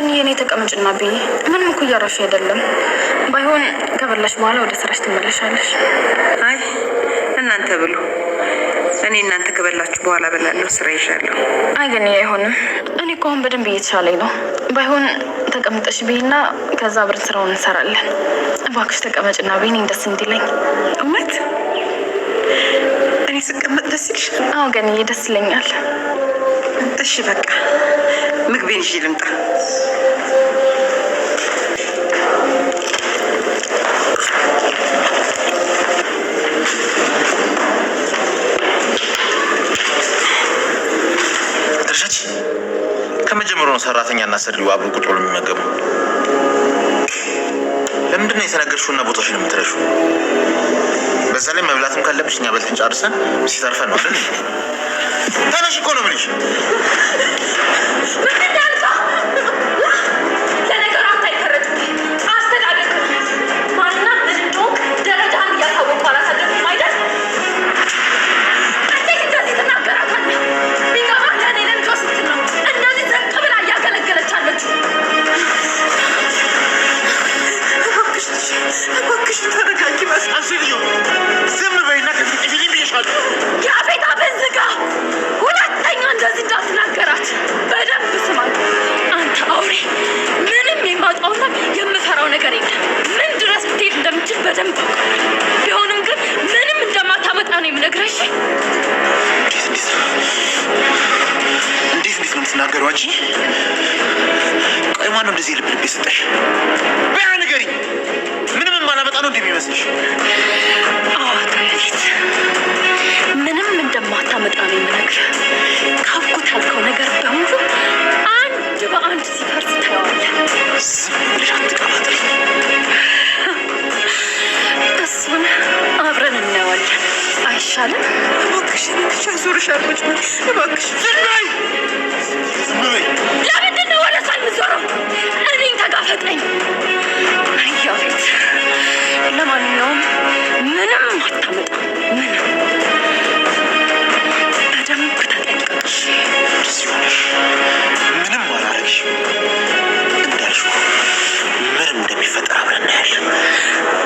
ግን የኔ ተቀመጭና ብይ ምንም እኮ እያረፍሽ አይደለም። ባይሆን ከበላሽ በኋላ ወደ ስራሽ ትመለሻለሽ። አይ እናንተ ብሉ፣ እኔ እናንተ ከበላችሁ በኋላ በላለሁ። ስራ ይሻለሁ። አይ ግን አይሆንም። እኔ እኮ አሁን በደንብ እየተሻለኝ ነው። ባይሆን ተቀምጠሽ ብይና ከዛ አብረን ስራውን እንሰራለን። እባክሽ ተቀመጭና ብይ፣ እኔን ደስ እንዲለኝ። እውነት እኔ ስቀመጥ ደስ ይልሽ? አዎ ግን ደስ ይለኛል። እሺ በቃ ምግቤን ይዤ ልምጣ። ድርሻች ከመጀመሪያው ነው ሰራተኛና ሰሪው አብሮ ቁጭ ብሎ የሚመገቡ። ለምንድን ነው የተናገርሽውና ቦታሽን የምትረሺው? በዛ ላይ መብላትም ካለብሽ እኛ በልተን ጨርሰን ሲተርፈን ነው አይደል? ተነሽ እኮ ነው የምልሽ። ቢሆንም ግን ምንም እንደማታመጣ ነው የምነግርሽ። እንዴት ነው የምትናገሪው አንቺ? ቆይ ማነው እንደዚህ ልብ የሰጠሽ? በያ ንገሪኝ። ምንም የማላመጣ ነው እንደሚመስልሽ? አዋታ በፊት ምንም እንደማታመጣ ነው የምነግርህ። ካብኩት ያልከው ነገር በሙሉ አንድ በአንድ ሲፈርስ ታየዋለህ። ዝም ብለሽ አትቀባጥሪ። እሱን አብረን እናየዋለን። አይሻልም? እባክሽ ብቻ ዞርሽ አርጎች እባክሽ። ዝም በይ። ለምንድን ነው ወደ እሷ የምትዞረው? እኔን ተጋፈጠኝ። አያቤት ለማንኛውም ምንም አታመጣ። ምንም በደንብ ተጠንቀቅሽ። ደስ ይሆንሽ። ምንም አላረግሽም። እንዳልሽው ምንም እንደሚፈጠር አብረን እናያለን።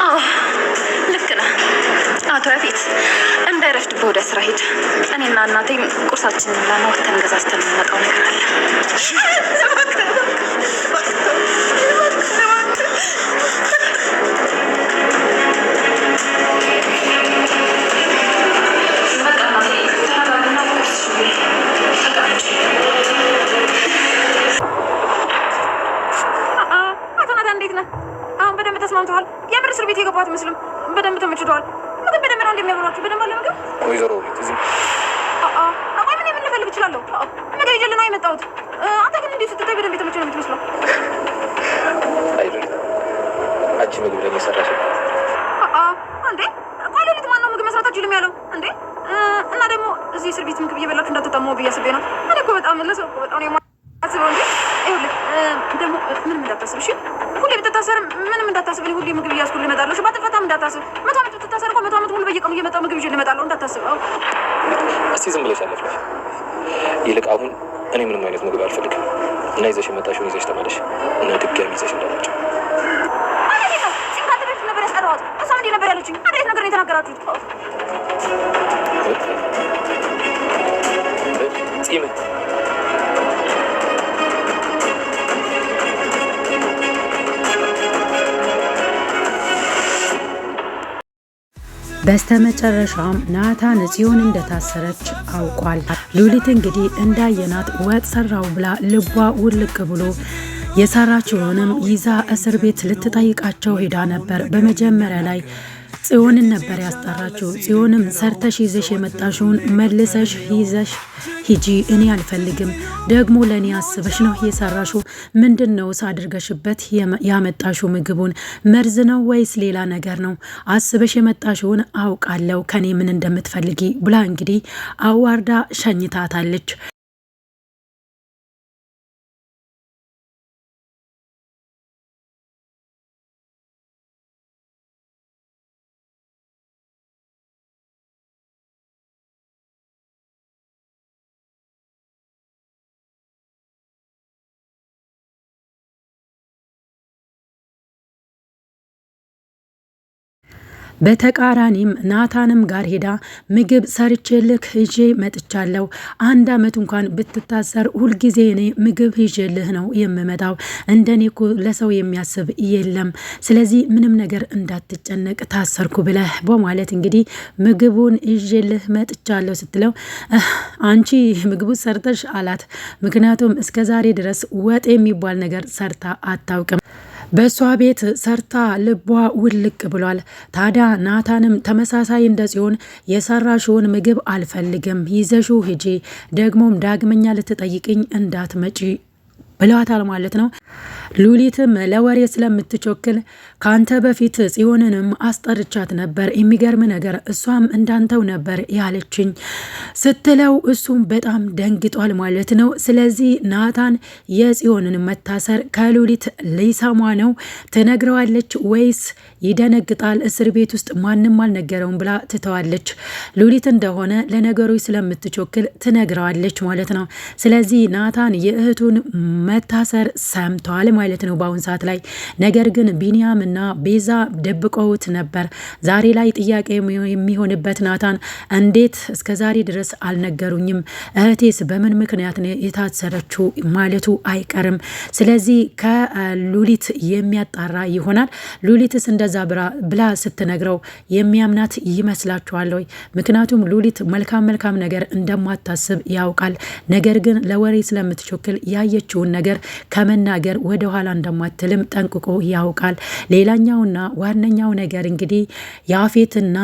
አዎ ልክ ነህ አቶ ያፌት። እንዳይረፍድብህ ወደ ስራ ሂድ። እኔና እናቴም ቁርሳችንን ላና ወተን ገዛዝተን የምንመጣው ነገር አለ። እንዴት ነህ? አሁን በደንብ ተስማምተዋል? የምር እስር ቤት የገባት አይመስልም። በደንብ ተመችተዋል። ምግብ በደንብ ነው እንደሚያበሏችሁ። በደንብ አለ ምግብ። ወይዘሮ ቤት እዚህ አቋም ምን የምንፈልግ እችላለሁ? ምግብ ይዤልህ ነው የመጣሁት። አንተ ግን እንዲሁ ስትታይ በደንብ የተመቸ ነው የምትመስለው። አይደል? አንቺ ምግብ ለኔ ሰራሽ እንዴ? ቆይ ሌሊት ማነው ምግብ መስራት አትችልም ያለው እንዴ? እና ደግሞ እዚህ እስር ቤት ምግብ እየበላችሁ እንዳትጠመው ብዬ አስቤ ነው። እኔ እኮ በጣም ለሰው በጣም ነው የማስበው እንጂ ይኸውልህ ደግሞ ምንም እንዳታስብ እሺ። ሁሌ ብትታሰር ምንም እንዳታስብ። እኔ ሁሌ ምግብ እያስኩልህ እመጣለሁ። እሺ ባትፈታም እንዳታስብ። 100 ዓመት ብትታሰር እኮ 100 ዓመት ሙሉ በየቀኑ እየመጣሁ ምግብ ይዤልህ እመጣለሁ። እንዳታስብ። እስቲ ዝም ብለሽ አለፍለሽ። ይልቅ አሁን እኔ ምንም አይነት ምግብ አልፈልግም እና ይዘሽ የመጣሽውን ይዘሽ ተመለሽ እና ድጋሚ ይዘሽ እንዳትመጪ። አይ ነው ሲንካት በፊት ነበር ያስጠራሁት። እሷም እንዲህ ነበር ያለችኝ። አንድ አይነት ነገር ነው የተናገራችሁት። ጺም በስተመጨረሻም ናታን ጽዮን እንደታሰረች አውቋል። ሉሊት እንግዲህ እንዳየናት ወጥ ሰራው ብላ ልቧ ውልቅ ብሎ የሰራችውንም ይዛ እስር ቤት ልትጠይቃቸው ሄዳ ነበር። በመጀመሪያ ላይ ጽዮንን ነበር ያስጠራችው። ጽዮንም ሰርተሽ ይዘሽ የመጣሽውን መልሰሽ ይዘሽ ሂጂ፣ እኔ አልፈልግም፣ ደግሞ ለእኔ አስበሽ ነው የሰራሽው። ምንድን ነው ሳድርገሽበት ያመጣሽው? ምግቡን መርዝ ነው ወይስ ሌላ ነገር ነው? አስበሽ የመጣሽውን አውቃለሁ ከኔ ምን እንደምትፈልጊ ብላ እንግዲህ አዋርዳ ሸኝታታለች። በተቃራኒም ናታንም ጋር ሄዳ ምግብ ሰርቼልህ ይዤ መጥቻለሁ። 1 ዓመት እንኳን ብትታሰር ሁልጊዜ እኔ ምግብ ይዤልህ ነው የምመጣው። እንደኔ እኮ ለሰው የሚያስብ የለም። ስለዚህ ምንም ነገር እንዳትጨነቅ ታሰርኩ ብለህ በማለት እንግዲህ ምግቡን ይዤልህ መጥቻለሁ ስትለው አንቺ ምግቡ ሰርተሽ አላት። ምክንያቱም እስከ ዛሬ ድረስ ወጥ የሚባል ነገር ሰርታ አታውቅም። በሷ ቤት ሰርታ ልቧ ውልቅ ብሏል። ታዲያ ናታንም ተመሳሳይ እንደ ጽዮን የሰራሽውን ምግብ አልፈልግም፣ ይዘሽው ሂጂ፣ ደግሞም ዳግመኛ ልትጠይቅኝ እንዳትመጪ ብለዋታል ማለት ነው። ሉሊትም ለወሬ ስለምትቾክል ካንተ በፊት ጽዮንንም አስጠርቻት ነበር፣ የሚገርም ነገር እሷም እንዳንተው ነበር ያለችኝ ስትለው እሱም በጣም ደንግጧል ማለት ነው። ስለዚህ ናታን የጽዮንን መታሰር ከሉሊት ሊሰማ ነው። ትነግረዋለች ወይስ ይደነግጣል? እስር ቤት ውስጥ ማንም አልነገረውም ብላ ትተዋለች። ሉሊት እንደሆነ ለነገሮች ስለምትቾክል ትነግረዋለች ማለት ነው። ስለዚህ ናታን የእህቱን መታሰር ሰምተዋል ማለት ነው በአሁን ሰዓት ላይ። ነገር ግን ቢንያም እና ቤዛ ደብቀውት ነበር። ዛሬ ላይ ጥያቄ የሚሆንበት ናታን እንዴት እስከ ዛሬ ድረስ አልነገሩኝም? እህቴስ በምን ምክንያት ነው የታሰረችው ማለቱ አይቀርም። ስለዚህ ከሉሊት የሚያጣራ ይሆናል። ሉሊትስ እንደዛ ብላ ስትነግረው የሚያምናት ይመስላችኋል ወይ? ምክንያቱም ሉሊት መልካም ነገር እንደማታስብ ያውቃል። ነገር ግን ለወሬ ስለምትቾክል ያየችውን ነገር ከመናገር ወደ ኋላ እንደማትልም ጠንቅቆ ያውቃል። ሌላኛውና ዋነኛው ነገር እንግዲህ ያፌትና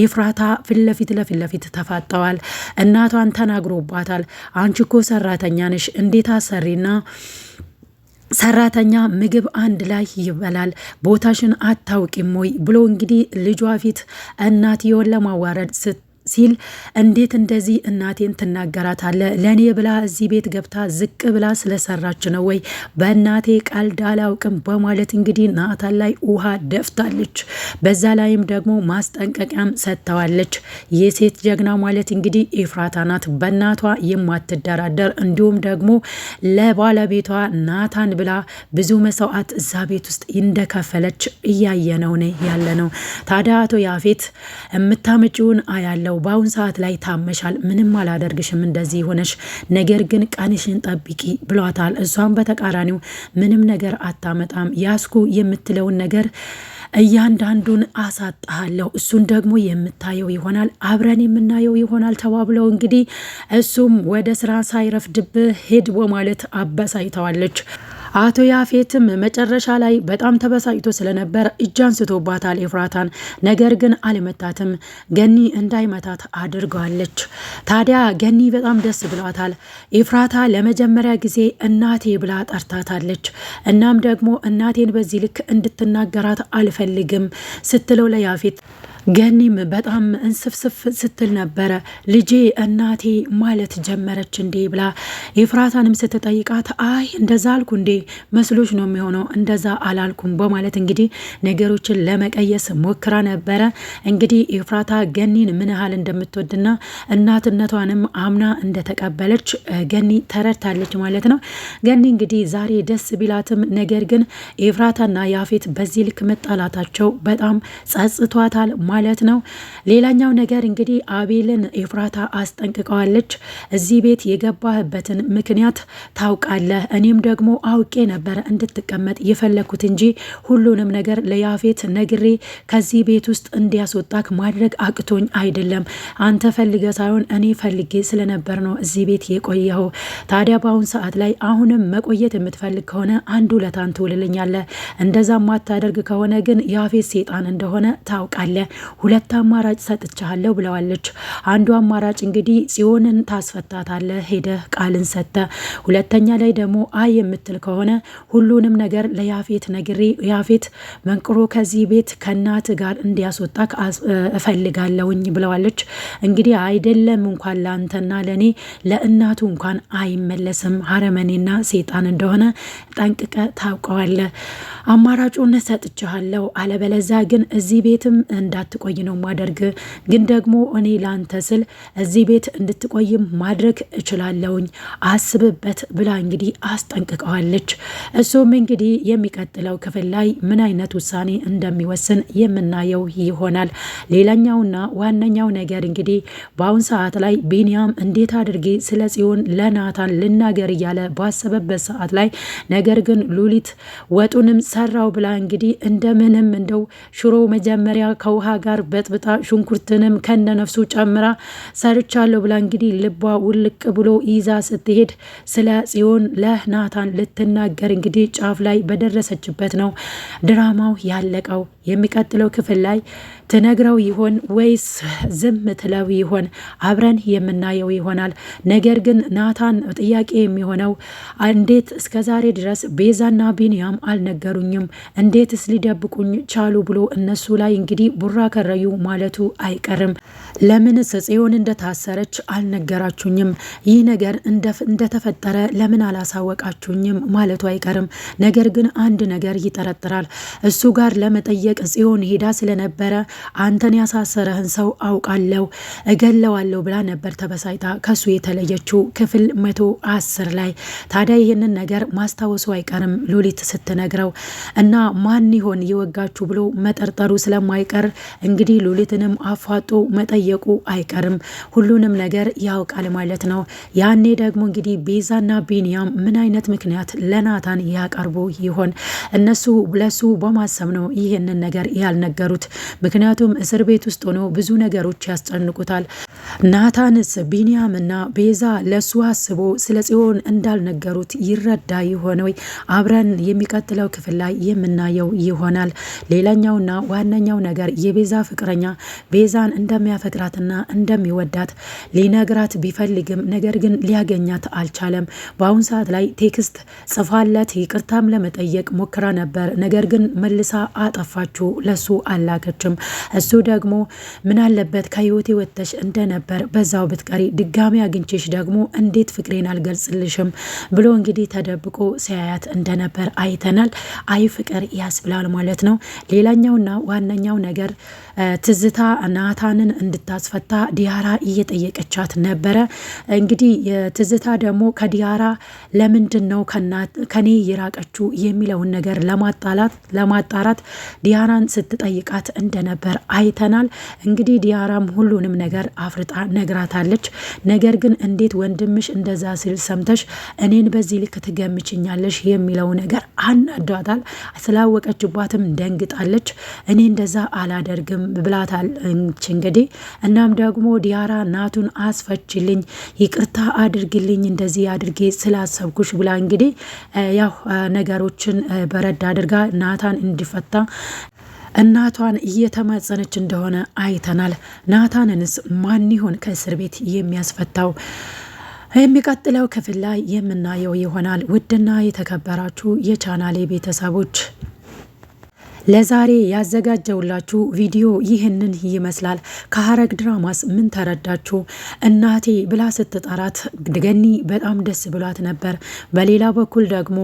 ኤፍራታ ፊት ለፊት ተፋጠዋል። እናቷን ተናግሮባታል። አንቺ እኮ ሰራተኛ ነሽ፣ እንዴት አሰሪና ሰራተኛ ምግብ አንድ ላይ ይበላል፣ ቦታሽን አታውቂም ወይ ብሎ እንግዲህ ልጇ ፊት እናትየውን ለማዋረድ ሲል እንዴት እንደዚህ እናቴን ትናገራታለ? ለእኔ ብላ እዚህ ቤት ገብታ ዝቅ ብላ ስለሰራች ነው ወይ? በእናቴ ቀልድ አላውቅም በማለት እንግዲህ ናታን ላይ ውሃ ደፍታለች። በዛ ላይም ደግሞ ማስጠንቀቂያም ሰጥተዋለች። የሴት ጀግና ማለት እንግዲህ ኤፍራታ ናት። በእናቷ የማትደራደር እንዲሁም ደግሞ ለባለቤቷ ናታን ብላ ብዙ መስዋዕት እዛ ቤት ውስጥ እንደከፈለች እያየነው ያለ ነው። ታዲያ አቶ ያፌት የምታመጪውን አያለው በአሁን ሰዓት ላይ ታመሻል፣ ምንም አላደርግሽም እንደዚህ ሆነሽ፣ ነገር ግን ቀንሽን ጠብቂ ብሏታል። እሷም በተቃራኒው ምንም ነገር አታመጣም፣ ያስኩ የምትለውን ነገር እያንዳንዱን አሳጣሃለሁ፣ እሱን ደግሞ የምታየው ይሆናል፣ አብረን የምናየው ይሆናል ተባብለው እንግዲህ እሱም ወደ ስራ ሳይረፍድብህ ሄድ በማለት አበሳይተዋለች። አቶ ያፌትም መጨረሻ ላይ በጣም ተበሳጭቶ ስለነበር እጅ አንስቶባታል ኤፍራታን። ነገር ግን አልመታትም፣ ገኒ እንዳይመታት አድርገዋለች። ታዲያ ገኒ በጣም ደስ ብሏታል። ኤፍራታ ለመጀመሪያ ጊዜ እናቴ ብላ ጠርታታለች። እናም ደግሞ እናቴን በዚህ ልክ እንድትናገራት አልፈልግም ስትለው ለያፌት ገኒም በጣም እንስፍስፍ ስትል ነበረ። ልጄ እናቴ ማለት ጀመረች እንዴ ብላ ኤፍራታንም ስትጠይቃት አይ እንደዛ አልኩ እንዴ መስሎች ነው የሚሆነው፣ እንደዛ አላልኩም በማለት እንግዲህ ነገሮችን ለመቀየስ ሞክራ ነበረ። እንግዲህ ኤፍራታ ገኒን ምን ያህል እንደምትወድና እናትነቷንም አምና እንደተቀበለች ገኒ ተረድታለች ማለት ነው። ገኒ እንግዲህ ዛሬ ደስ ቢላትም ነገር ግን ኤፍራታና ያፌት በዚህ ልክ መጣላታቸው በጣም ጸጽቷታል ማለት ነው። ሌላኛው ነገር እንግዲህ አቤልን ኤፍራታ አስጠንቅቀዋለች። እዚህ ቤት የገባህበትን ምክንያት ታውቃለህ፣ እኔም ደግሞ አውቄ ነበረ እንድትቀመጥ የፈለኩት እንጂ ሁሉንም ነገር ለያፌት ነግሬ ከዚህ ቤት ውስጥ እንዲያስወጣክ ማድረግ አቅቶኝ አይደለም። አንተ ፈልገ ሳይሆን እኔ ፈልጌ ስለነበር ነው እዚህ ቤት የቆየው። ታዲያ በአሁን ሰዓት ላይ አሁንም መቆየት የምትፈልግ ከሆነ አንዱ ለታን ትውልልኛለህ፣ እንደዛ ማታደርግ ከሆነ ግን ያፌት ሴጣን እንደሆነ ታውቃለህ። 2 አማራጭ ሰጥቻለሁ ብለዋለች። አንዱ አማራጭ እንግዲህ ጽዮንን ታስፈታታለህ ሄደህ ቃልን ሰጠ። ሁለተኛ ላይ ደግሞ አይ የምትል ከሆነ ሁሉንም ነገር ለያፌት ነግሬ ያፌት መንቅሮ ከዚህ ቤት ከእናት ጋር እንዲያስወጣ እፈልጋለሁኝ ብለዋለች። እንግዲህ አይደለም እንኳን ለአንተና ለእኔ ለእናቱ እንኳን አይመለስም፣ አረመኔና ሴጣን እንደሆነ ጠንቅቀ ታውቀዋለህ። አማራጩን ሰጥቻለሁ፣ አለበለዛ ግን እዚህ ቤትም እንዳትቆይ ነው ማደርግ። ግን ደግሞ እኔ ላንተ ስል እዚህ ቤት እንድትቆይም ማድረግ እችላለሁኝ፣ አስብበት ብላ እንግዲህ አስጠንቅቀዋለች። እሱም እንግዲህ የሚቀጥለው ክፍል ላይ ምን አይነት ውሳኔ እንደሚወስን የምናየው ይሆናል። ሌላኛውና ዋነኛው ነገር እንግዲህ በአሁን ሰዓት ላይ ቢኒያም እንዴት አድርጌ ስለ ጽዮን ለናታን ልናገር እያለ ባሰበበት ሰዓት ላይ ነገር ግን ሉሊት ወጡንም ሰራው ብላ እንግዲህ እንደምንም እንደው ሽሮ መጀመሪያ ከውሃ ጋር በጥብጣ ሽንኩርትንም ከነነፍሱ ጨምራ ሰርቻለሁ ብላ እንግዲህ ልቧ ውልቅ ብሎ ይዛ ስትሄድ ስለ ጽዮን ለናታን ልትናገር እንግዲህ ጫፍ ላይ በደረሰችበት ነው ድራማው ያለቀው። የሚቀጥለው ክፍል ላይ ትነግረው ይሆን ወይስ ዝም ትለው ይሆን? አብረን የምናየው ይሆናል። ነገር ግን ናታን ጥያቄ የሚሆነው እንዴት እስከ ዛሬ ድረስ ቤዛና ቢኒያም አልነገሩኝም? እንዴትስ ሊደብቁኝ ቻሉ? ብሎ እነሱ ላይ እንግዲህ ቡራ ከረዩ ማለቱ አይቀርም። ለምንስ ጽዮን እንደታሰረች አልነገራችሁኝም? ይህ ነገር እንደተፈጠረ ለምን አላሳወቃችሁኝም ማለቱ አይቀርም። ነገር ግን አንድ ነገር ይጠረጥራል። እሱ ጋር ለመጠየቅ ጽዮን ሄዳ ስለነበረ አንተን ያሳሰረህን ሰው አውቃለሁ እገለዋለሁ ብላ ነበር ተበሳይታ ከሱ የተለየችው ክፍል 110 ላይ። ታዲያ ይህንን ነገር ማስታወሱ አይቀርም ሉሊት ስትነግረው እና ማን ይሆን የወጋችሁ ብሎ መጠርጠሩ ስለማይቀር እንግዲህ ሉሊትንም አፋጦ መጠየቁ አይቀርም። ሁሉንም ነገር ያውቃል ማለት ነው። ያኔ ደግሞ እንግዲህ ቤዛና ቢኒያም ምን አይነት ምክንያት ለናታን ያቀርቡ ይሆን? እነሱ ለሱ በማሰብ ነው ይህንን ነገር ያልነገሩት። ምክንያቱም እስር ቤት ውስጥ ሆኖ ብዙ ነገሮች ያስጨንቁታል። ናታንስ ቢኒያምና ቤዛ ለሱ አስቦ ስለ ጽዮን እንዳልነገሩት ይረዳ ይሆን ወይ? አብረን የሚቀጥለው ክፍል ላይ የምናየው ይሆናል። ሌላኛውና ዋነኛው ነገር የቤዛ ፍቅረኛ ቤዛን እንደሚያፈቅራትና እንደሚወዳት ሊነግራት ቢፈልግም ነገር ግን ሊያገኛት አልቻለም። በአሁን ሰዓት ላይ ቴክስት ጽፋለት ይቅርታም ለመጠየቅ ሞክራ ነበር። ነገር ግን መልሳ አጠፋችሁ፣ ለሱ አላከችም። እሱ ደግሞ ምን አለበት ከህይወቴ ወጥተሽ እንደነበር በዛው ብትቀሪ፣ ድጋሚ አግኝቼሽ ደግሞ እንዴት ፍቅሬን አልገልጽልሽም ብሎ እንግዲህ ተደብቆ ሲያያት እንደነበር አይተናል። አይ ፍቅር ያስብላል ማለት ነው። ሌላኛውና ዋነኛው ነገር ትዝታ ናታንን እንድታስፈታ ዲያራ እየጠየቀቻት ነበረ። እንግዲህ ትዝታ ደግሞ ከዲያራ ለምንድን ነው ከኔ የራቀችው የሚለውን ነገር ለማጣራት ዲያራን ስትጠይቃት እንደነበር አይተናል። እንግዲህ ዲያራም ሁሉንም ነገር አፍርጣ ነግራታለች። ነገር ግን እንዴት ወንድምሽ እንደዛ ሲል ሰምተሽ እኔን በዚህ ልክ ትገምችኛለሽ የሚለው ነገር አናዷታል። ስላወቀችባትም ደንግጣለች። እኔ እንደዛ አላደርግም ብላታል እንግዲህ። እናም ደግሞ ዲያራ ናቱን አስፈችልኝ፣ ይቅርታ አድርግልኝ እንደዚህ አድርጌ ስላሰብኩሽ ብላ እንግዲህ ያው ነገሮችን በረድ አድርጋ ናታን እንዲፈታ እናቷን እየተማጸነች እንደሆነ አይተናል። ናታንንስ ማን ይሆን ከእስር ቤት የሚያስፈታው? የሚቀጥለው ክፍል ላይ የምናየው ይሆናል። ውድና የተከበራችሁ የቻናሌ ቤተሰቦች ለዛሬ ያዘጋጀውላችሁ ቪዲዮ ይህንን ይመስላል። ከሐረግ ድራማስ ምን ተረዳችሁ? እናቴ ብላ ስትጠራት ገኒ በጣም ደስ ብሏት ነበር። በሌላ በኩል ደግሞ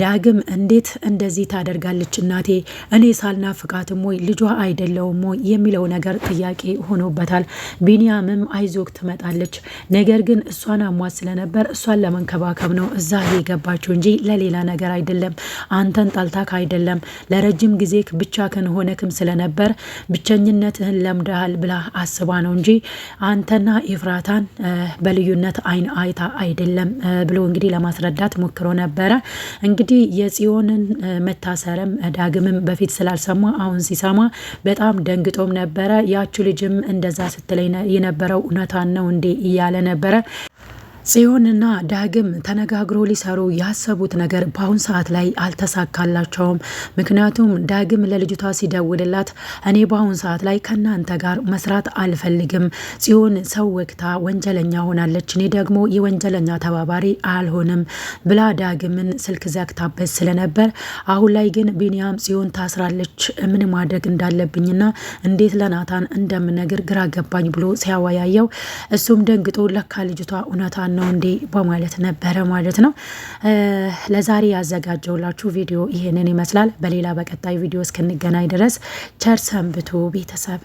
ዳግም እንዴት እንደዚህ ታደርጋለች እናቴ፣ እኔ ሳልናፍቃትም ወይ ልጇ አይደለውም ወይ የሚለው ነገር ጥያቄ ሆኖበታል። ቢኒያምም አይዞክ ትመጣለች፣ ነገር ግን እሷን አሟት ስለነበር እሷን ለመንከባከብ ነው እዛ የገባችው እንጂ ለሌላ ነገር አይደለም። አንተን ጣልታክ አይደለም፣ ለረጅም ጊዜ ብቻ ከሆነክም ስለነበር ብቸኝነትህን ለምደሃል ብላ አስባ ነው እንጂ አንተና ኤፍራታን በልዩነት አይን አይታ አይደለም ብሎ እንግዲህ ለማስረዳት ሞክሮ ነበረ። እንግዲህ የጽዮንን መታሰርም ዳግምም በፊት ስላልሰማ አሁን ሲሰማ በጣም ደንግጦም ነበረ። ያቺ ልጅም እንደዛ ስትለኝ የነበረው እውነታን ነው እንዴ እያለ ነበረ። ጽዮንና ዳግም ተነጋግሮ ሊሰሩ ያሰቡት ነገር በአሁን ሰዓት ላይ አልተሳካላቸውም። ምክንያቱም ዳግም ለልጅቷ ሲደውልላት እኔ በአሁን ሰዓት ላይ ከናንተ ጋር መስራት አልፈልግም፣ ጽዮን ሰው ወግታ ወንጀለኛ ሆናለች፣ እኔ ደግሞ የወንጀለኛ ተባባሪ አልሆንም ብላ ዳግምን ስልክ ዘግታበት ስለነበር አሁን ላይ ግን ቢኒያም ጽዮን ታስራለች፣ ምን ማድረግ እንዳለብኝና እንዴት ለናታን እንደምነግር ግራ ገባኝ ብሎ ሲያወያየው እሱም ደንግጦ ለካ ልጅቷ እውነታ ልትሆን ነው እንዴ በማለት ነበረ ማለት ነው። ለዛሬ ያዘጋጀውላችሁ ቪዲዮ ይሄንን ይመስላል። በሌላ በቀጣይ ቪዲዮ እስክንገናኝ ድረስ ቸር ሰንብቱ ቤተሰብ።